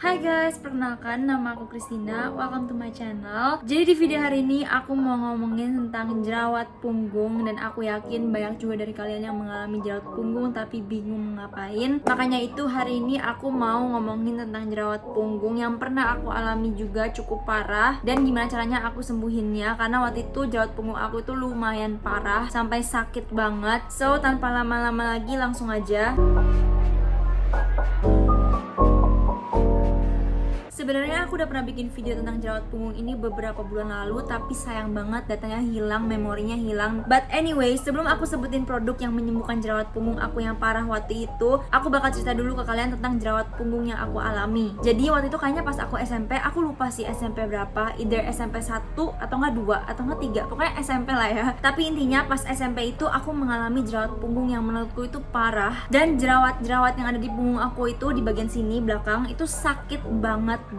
Hai guys, perkenalkan nama aku Christina, welcome to my channel. Jadi di video hari ini aku mau ngomongin tentang jerawat punggung. Dan aku yakin banyak juga dari kalian yang mengalami jerawat punggung tapi bingung ngapain. Makanya itu hari ini aku mau ngomongin tentang jerawat punggung yang pernah aku alami juga cukup parah. Dan gimana caranya aku sembuhinnya, karena waktu itu jerawat punggung aku itu lumayan parah sampai sakit banget. So tanpa lama-lama lagi langsung aja. Sebenarnya aku udah pernah bikin video tentang jerawat punggung ini beberapa bulan lalu, tapi sayang banget datanya hilang, memorinya hilang. But anyway, sebelum aku sebutin produk yang menyembuhkan jerawat punggung aku yang parah waktu itu, aku bakal cerita dulu ke kalian tentang jerawat punggung yang aku alami. Jadi waktu itu kayaknya pas aku SMP, aku lupa sih SMP berapa, either SMP 1 atau enggak 2 atau enggak 3, pokoknya SMP lah ya. Tapi intinya pas SMP itu aku mengalami jerawat punggung yang menurutku itu parah. Dan jerawat-jerawat yang ada di punggung aku itu di bagian sini belakang itu sakit banget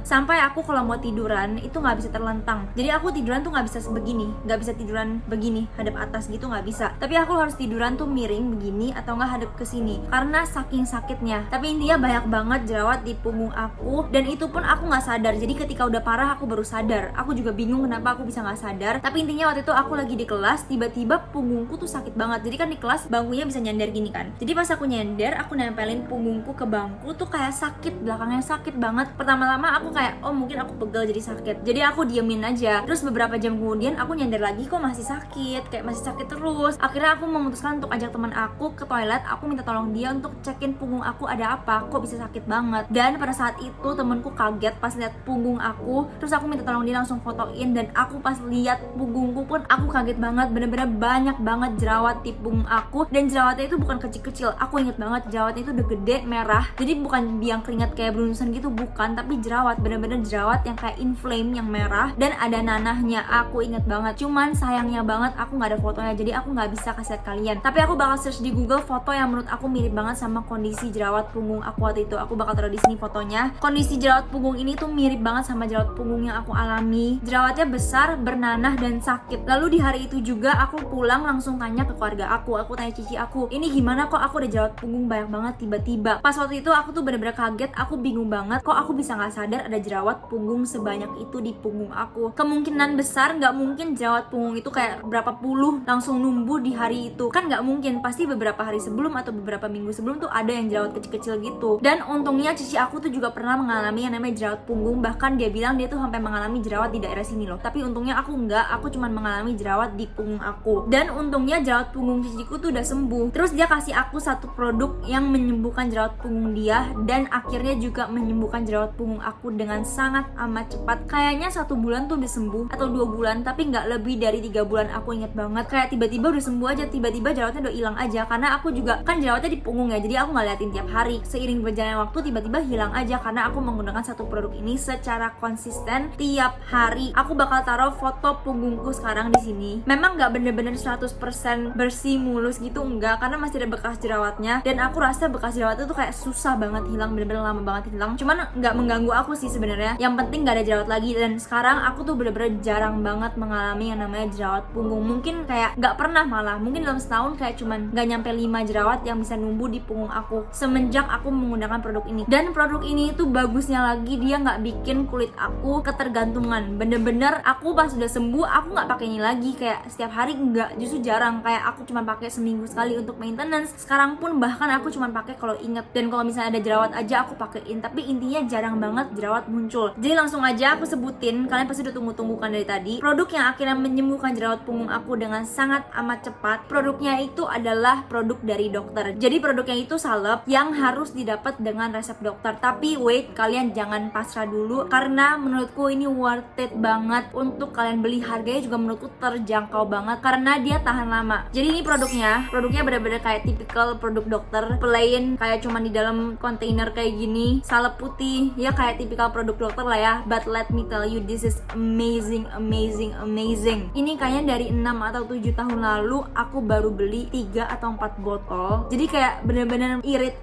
sampai aku kalau mau tiduran itu nggak bisa terlentang. Jadi aku tiduran tuh nggak bisa begini, nggak bisa tiduran begini hadap atas gitu, nggak bisa. Tapi aku harus tiduran tuh miring begini atau nggak hadap ke sini karena saking sakitnya. Tapi intinya banyak banget jerawat di punggung aku, dan itu pun aku nggak sadar. Jadi ketika udah parah aku baru sadar. Aku juga bingung kenapa aku bisa nggak sadar. Tapi intinya waktu itu aku lagi di kelas, tiba-tiba punggungku tuh sakit banget. Jadi kan di kelas bangkunya bisa nyender gini kan. Jadi pas aku nyender, aku nempelin punggungku ke bangku tuh kayak sakit, belakangnya sakit banget. Pertama-lama aku kayak, oh mungkin aku pegel jadi sakit. Jadi aku diemin aja. Terus beberapa jam kemudian aku nyender lagi, kok masih sakit, kayak masih sakit terus. Akhirnya aku memutuskan untuk ajak teman aku ke toilet. Aku minta tolong dia untuk cekin punggung aku ada apa, kok bisa sakit banget. Dan pada saat itu temenku kaget pas lihat punggung aku. Terus aku minta tolong dia langsung fotoin, dan aku pas lihat punggungku pun aku kaget banget. Bener-bener banyak banget jerawat di punggung aku, dan jerawatnya itu bukan kecil-kecil. Aku inget banget jerawatnya itu udah gede, merah. Jadi bukan biang keringat kayak berunusan gitu, bukan, tapi jerawat, bener-bener jerawat yang kayak inflame, yang merah dan ada nanahnya. Aku inget banget. Cuman sayangnya banget aku nggak ada fotonya, jadi aku nggak bisa kasih lihat kalian. Tapi aku bakal search di Google foto yang menurut aku mirip banget sama kondisi jerawat punggung aku waktu itu. Aku bakal taruh di sini fotonya. Kondisi jerawat punggung ini tuh mirip banget sama jerawat punggung yang aku alami. Jerawatnya besar, bernanah dan sakit. Lalu di hari itu juga aku pulang langsung tanya ke keluarga aku. Aku tanya cici aku, ini gimana kok aku ada jerawat punggung banyak banget tiba-tiba. Pas waktu itu aku tuh bener-bener kaget. Aku bingung banget, kok aku bisa nggak sadar ada jerawat punggung sebanyak itu di punggung aku. Kemungkinan besar nggak mungkin jerawat punggung itu kayak berapa puluh langsung numbuh di hari itu, kan nggak mungkin. Pasti beberapa hari sebelum atau beberapa minggu sebelum tuh ada yang jerawat kecil-kecil gitu. Dan untungnya cici aku tuh juga pernah mengalami yang namanya jerawat punggung. Bahkan dia bilang dia tuh sampai mengalami jerawat di daerah sini loh. Tapi untungnya aku nggak, aku cuma mengalami jerawat di punggung aku. Dan untungnya jerawat punggung ciciku tuh udah sembuh. Terus dia kasih aku satu produk yang menyembuhkan jerawat punggung dia, dan akhirnya juga menyembuhkan jerawat punggung aku dengan sangat amat cepat. Kayaknya 1 bulan tuh udah sembuh atau 2 bulan, tapi nggak lebih dari 3 bulan. Aku inget banget kayak tiba-tiba udah sembuh aja, tiba-tiba jerawatnya udah hilang aja. Karena aku juga kan jerawatnya di punggung ya, jadi aku nggak liatin tiap hari. Seiring berjalannya waktu tiba-tiba hilang aja karena aku menggunakan satu produk ini secara konsisten tiap hari. Aku bakal taruh foto punggungku sekarang di sini. Memang nggak bener-bener 100% bersih mulus gitu, enggak, karena masih ada bekas jerawatnya. Dan aku rasa bekas jerawatnya tuh kayak susah banget hilang, bener-bener lama banget hilang. Cuman nggak mengganggu aku sih sebenarnya. Yang penting nggak ada jerawat lagi. Dan sekarang aku tuh bener-bener jarang banget mengalami yang namanya jerawat punggung. Mungkin kayak nggak pernah, malah mungkin dalam setahun kayak cuman nggak nyampe 5 jerawat yang bisa numbuh di punggung aku semenjak aku menggunakan produk ini. Dan produk ini itu bagusnya lagi, dia nggak bikin kulit aku ketergantungan. Bener-bener aku pas udah sembuh aku nggak pakai ini lagi kayak setiap hari, nggak, justru jarang. Kayak aku cuma pakai seminggu sekali untuk maintenance. Sekarang pun bahkan aku cuma pakai kalau inget, dan kalau misalnya ada jerawat aja aku pakein. Tapi intinya jarang banget jerawat muncul. Jadi langsung aja aku sebutin, kalian pasti udah tunggu-tunggu kan dari tadi, produk yang akhirnya menyembuhkan jerawat punggung aku dengan sangat amat cepat. Produknya itu adalah produk dari dokter. Jadi produknya itu salep yang harus didapat dengan resep dokter. Tapi wait, kalian jangan pasrah dulu, karena menurutku ini worth it banget untuk kalian beli. Harganya juga menurutku terjangkau banget karena dia tahan lama. Jadi ini produknya bener-bener kayak tipikal produk dokter, plain, kayak cuman di dalam kontainer kayak gini, salep putih, ya kayak tipikal produk dokter lah ya. But let me tell you, this is amazing. Ini kayaknya dari 6 atau 7 tahun lalu aku baru beli 3 atau 4 botol. Jadi kayak bener-bener irit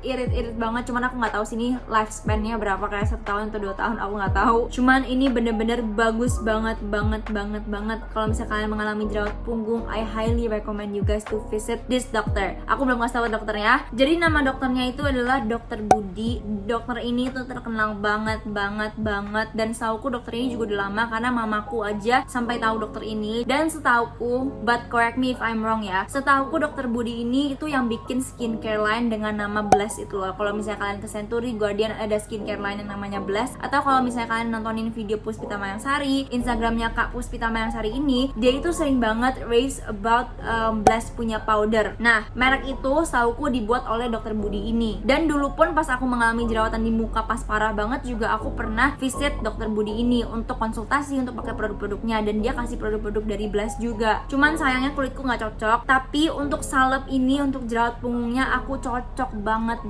banget. Cuman aku nggak tahu sini lifespan-nya berapa, kayak 1 tahun atau 2 tahun, aku nggak tahu. Cuman ini bener-bener bagus banget. Kalau misalnya kalian mengalami jerawat punggung, I highly recommend you guys to visit this doctor. Aku belum kasih tahu dokternya. Jadi nama dokternya itu adalah Dokter Budi. Dokter ini tuh terkenal banget dan setauku dokter ini juga udah lama karena mamaku aja sampai tahu dokter ini. Dan setauku, but correct me if I'm wrong ya, setauku dokter Budi ini itu yang bikin skincare line dengan nama Blast itu loh. Kalau misalnya kalian ke Century Guardian ada skincare line yang namanya Blast, atau kalau misalnya kalian nontonin video Puspita Mayangsari, Instagramnya Kak Puspita Mayangsari ini, dia itu sering banget raise about Blast punya powder. Nah, merek itu setauku dibuat oleh dokter Budi ini. Dan dulu pun pas aku mengalami jerawatan di muka pas parah banget juga aku pernah visit dokter Budi ini untuk konsultasi untuk pakai produk-produknya, dan dia kasih produk-produk dari Blast juga. Cuman sayangnya kulitku nggak cocok. Tapi untuk salep ini, untuk jerawat punggungnya aku cocok banget.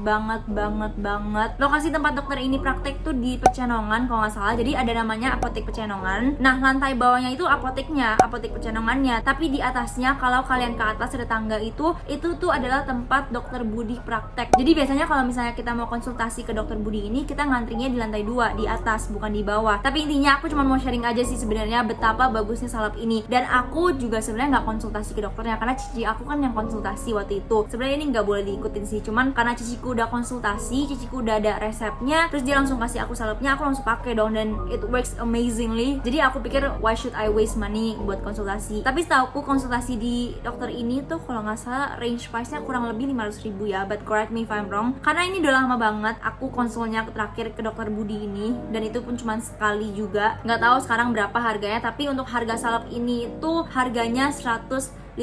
Lokasi tempat dokter ini praktek tuh di Pecenongan kalau nggak salah. Jadi ada namanya Apotek Pecenongan. Nah, lantai bawahnya itu apoteknya, Apotek Pecenongannya. Tapi di atasnya kalau kalian ke atas ada tangga itu tuh adalah tempat dokter Budi praktek. Jadi biasanya kalau misalnya kita mau konsultasi ke dokter Budi ini, kita ngantrinya di lantai 2 di atas, bukan di bawah. Tapi intinya aku cuma mau sharing aja sih sebenarnya betapa bagusnya salep ini. Dan aku juga sebenarnya nggak konsultasi ke dokternya karena cici aku kan yang konsultasi waktu itu. Sebenarnya ini nggak boleh diikutin sih, cuman karena ciciku udah konsultasi, ciciku udah ada resepnya, terus dia langsung kasih aku salepnya, aku langsung pakai dong, dan it works amazingly. Jadi aku pikir why should I waste money buat konsultasi. Tapi setauku konsultasi di dokter ini tuh kalau nggak salah range price-nya kurang lebih 500.000 ya, but correct me if I'm wrong. Karena ini udah lama banget aku konsulnya terakhir ke dokter Budi ini, dan itu pun cuma sekali juga. Nggak tahu sekarang berapa harganya, tapi untuk harga salep ini itu harganya 150.000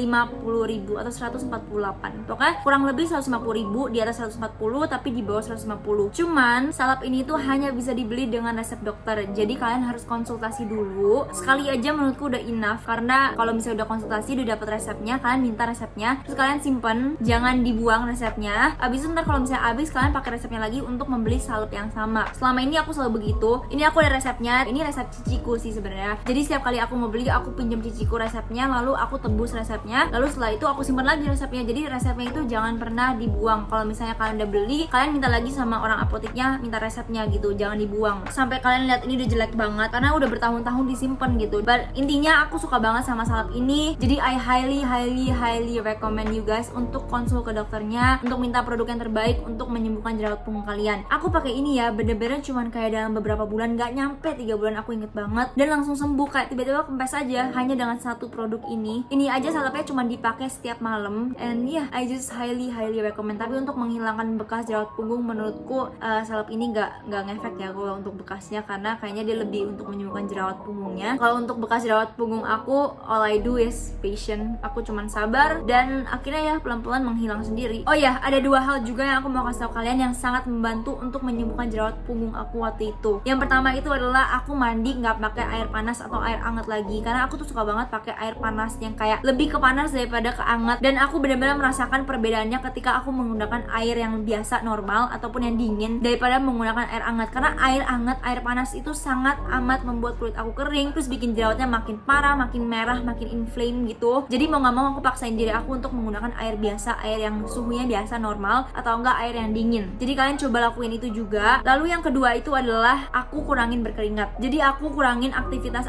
atau 148. Pokoknya kurang lebih 150.000, di atas 140 tapi di bawah 150. Cuman salep ini tuh hanya bisa dibeli dengan resep dokter. Jadi kalian harus konsultasi dulu. Sekali aja menurutku udah enough, karena kalau misalnya udah konsultasi udah dapat resepnya, kalian minta resepnya, terus kalian simpen, jangan dibuang resepnya. Abis itu ntar kalau misalnya habis, kalian pakai resepnya lagi untuk membeli salep yang sama. Selama ini aku selalu begitu. Ini aku ada resepnya. Ini resep ciciku sih sebenarnya. Jadi setiap kali aku mau beli, aku pinjam ciciku resepnya, lalu aku tebus resepnya, lalu setelah itu aku simpan lagi resepnya. Jadi resepnya itu jangan pernah dibuang. Kalau misalnya kalian udah beli, kalian minta lagi sama orang apoteknya, minta resepnya gitu, jangan dibuang sampai kalian lihat ini udah jelek banget karena udah bertahun-tahun disimpan gitu. But intinya aku suka banget sama salep ini. Jadi I highly recommend you guys untuk konsul ke dokternya, untuk minta produk yang terbaik untuk menyembuhkan jerawat punggung kalian. Aku pakai ini ya, bener-bener cuman kayak dalam beberapa bulan, gak nyampe 3 bulan aku inget banget, dan langsung sembuh. Kayak tiba-tiba kempes aja hanya dengan satu produk ini. Ini aja salepnya cuma dipakai setiap malam, and yeah, I just highly recommend. Tapi untuk menghilangkan bekas jerawat punggung menurutku salep ini nggak ngefek ya kalau untuk bekasnya, karena kayaknya dia lebih untuk menyembuhkan jerawat punggungnya. Kalau untuk bekas jerawat punggung aku, all I do is patient. Aku cuman sabar dan akhirnya ya pelan-pelan menghilang sendiri. Oh ya, ada 2 hal juga yang aku mau kasih tau kalian yang sangat membantu untuk menyembuhkan jerawat punggung aku waktu itu. Yang pertama itu adalah aku mandi nggak pakai air panas atau air hangat lagi, karena aku tuh suka banget pakai air panas yang kayak lebih ke panas daripada ke hangat, dan aku benar-benar merasakan perbedaannya ketika aku menggunakan air yang biasa normal ataupun yang dingin daripada menggunakan air hangat. Karena air hangat, air panas itu sangat amat membuat kulit aku kering, terus bikin jerawatnya makin parah, makin merah, makin inflame gitu. Jadi mau nggak mau aku paksain diri aku untuk menggunakan air biasa, air yang suhunya biasa normal, atau enggak air yang dingin. Jadi kalian coba lakuin itu juga. Lalu yang kedua itu adalah aku kurangin berkeringat. Jadi aku kurangin aktivitas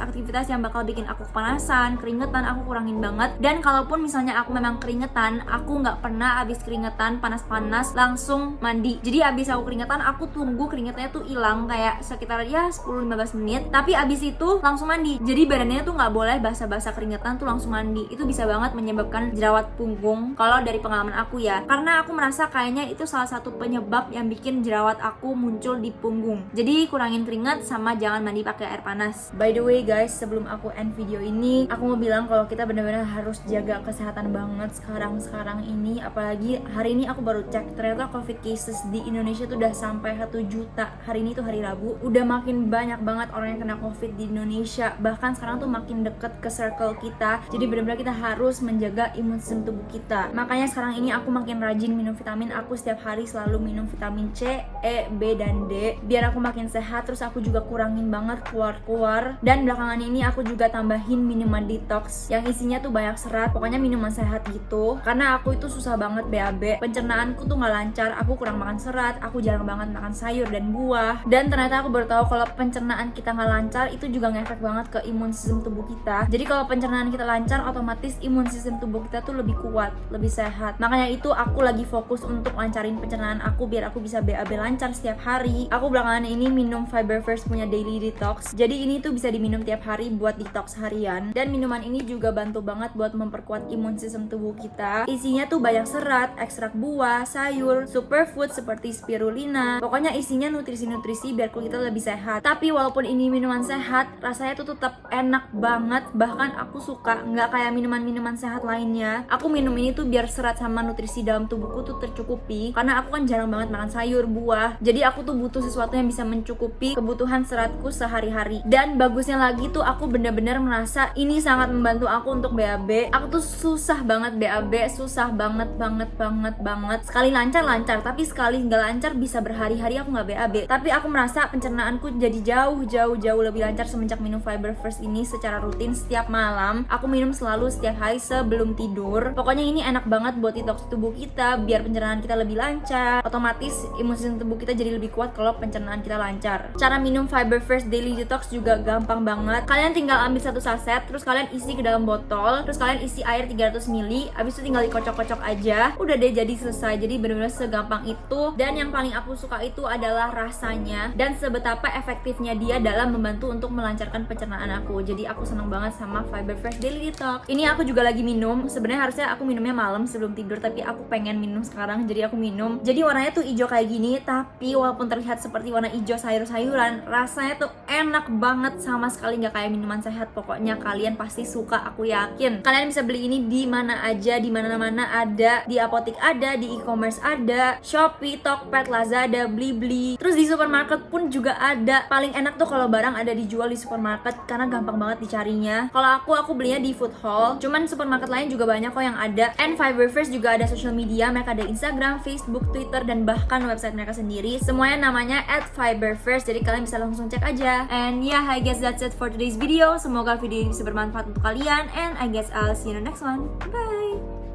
yang bakal bikin aku kepanasan, keringetan, aku kurangin banget. Dan kalaupun misalnya aku memang keringetan, aku nggak pernah abis keringetan panas-panas langsung mandi. Jadi abis aku keringetan, aku tunggu keringetnya tuh hilang kayak sekitar ya 10-15 menit, tapi abis itu langsung mandi. Jadi badannya tuh nggak boleh basah-basah keringetan tuh langsung mandi. Itu bisa banget menyebabkan jerawat punggung kalau dari pengalaman aku ya, karena aku merasa kayaknya itu salah satu penyebab yang bikin jerawat aku muncul di punggung. Jadi kurangin keringat sama jangan mandi pakai air panas. By the way guys, sebelum aku end video ini, aku mau bilang kalau kita benar-benar harus jaga kesehatan banget sekarang ini. Apalagi hari ini aku baru cek, ternyata COVID cases di Indonesia tuh udah sampai 1 juta. Hari ini tuh hari Rabu, udah makin banyak banget orang yang kena COVID di Indonesia. Bahkan sekarang tuh makin deket ke circle kita. Jadi benar-benar kita harus menjaga imun sistem tubuh kita. Makanya sekarang ini aku makin rajin minum vitamin. Aku setiap hari selalu minum vitamin C, E, B, dan D biar aku makin sehat. Terus aku juga kurangin banget keluar-keluar. Dan belakangan ini aku juga tambahin minuman detox yang isinya tuh banyak serat serat, pokoknya minuman sehat gitu. Karena aku itu susah banget BAB, pencernaanku tuh nggak lancar, aku kurang makan serat, aku jarang banget makan sayur dan buah. Dan ternyata aku baru tahu kalau pencernaan kita nggak lancar itu juga ngefek banget ke imun sistem tubuh kita. Jadi kalau pencernaan kita lancar, otomatis imun sistem tubuh kita tuh lebih kuat, lebih sehat. Makanya itu aku lagi fokus untuk lancarin pencernaan aku biar aku bisa BAB lancar setiap hari. Aku belakangan ini minum Fiber First punya Daily Detox. Jadi ini tuh bisa diminum tiap hari buat detox harian. Dan minuman ini juga bantu banget buat memperkuat imun sistem tubuh kita. Isinya tuh banyak serat, ekstrak buah, sayur, superfood seperti spirulina. Pokoknya isinya nutrisi-nutrisi biar kulit kita lebih sehat. Tapi walaupun ini minuman sehat, rasanya tuh tetap enak banget. Bahkan aku suka, nggak kayak minuman-minuman sehat lainnya. Aku minum ini tuh biar serat sama nutrisi dalam tubuhku tuh tercukupi. Karena aku kan jarang banget makan sayur, buah. Jadi aku tuh butuh sesuatu yang bisa mencukupi kebutuhan seratku sehari-hari. Dan bagusnya lagi tuh aku bener-bener merasa ini sangat membantu aku untuk BAB. Aku tuh susah banget BAB, susah banget. Sekali lancar, tapi sekali nggak lancar bisa berhari-hari aku nggak BAB. Tapi aku merasa pencernaanku jadi jauh lebih lancar semenjak minum Fiber First ini secara rutin setiap malam. Aku minum selalu setiap hari sebelum tidur. Pokoknya ini enak banget buat detox tubuh kita biar pencernaan kita lebih lancar. Otomatis imun sistem tubuh kita jadi lebih kuat kalau pencernaan kita lancar. Cara minum Fiber First Daily Detox juga gampang banget. Kalian tinggal ambil satu saset, terus kalian isi ke dalam botol, terus kalian isi air 300 ml, abis itu tinggal dikocok-kocok aja. Udah deh, jadi selesai. Jadi bener-bener segampang itu. Dan yang paling aku suka itu adalah rasanya dan sebetapa efektifnya dia dalam membantu untuk melancarkan pencernaan aku. Jadi aku seneng banget sama Fiber First Daily Detox. Ini aku juga lagi minum. Sebenarnya harusnya aku minumnya malam sebelum tidur, tapi aku pengen minum sekarang, jadi aku minum. Jadi warnanya tuh hijau kayak gini, tapi walaupun terlihat seperti warna hijau sayur-sayuran, rasanya tuh enak banget, sama sekali nggak kayak minuman sehat. Pokoknya kalian pasti suka, aku yakin. Kalian bisa beli ini di mana aja, di mana-mana ada, di apotek ada, di e-commerce ada, Shopee, Tokped, Lazada, Blibli. Terus di supermarket pun juga ada. Paling enak tuh kalau barang ada dijual di supermarket karena gampang banget dicarinya. Kalau aku belinya di food hall. Cuman supermarket lain juga banyak kok yang ada. And Fiber First juga ada social media, mereka ada Instagram, Facebook, Twitter, dan bahkan website mereka sendiri. Semuanya namanya @fiberfirst. Jadi kalian bisa langsung cek aja. And yeah, I guess that's it for today's video. Semoga video ini bisa bermanfaat untuk kalian. And I guess I'll see you in the next one. Bye!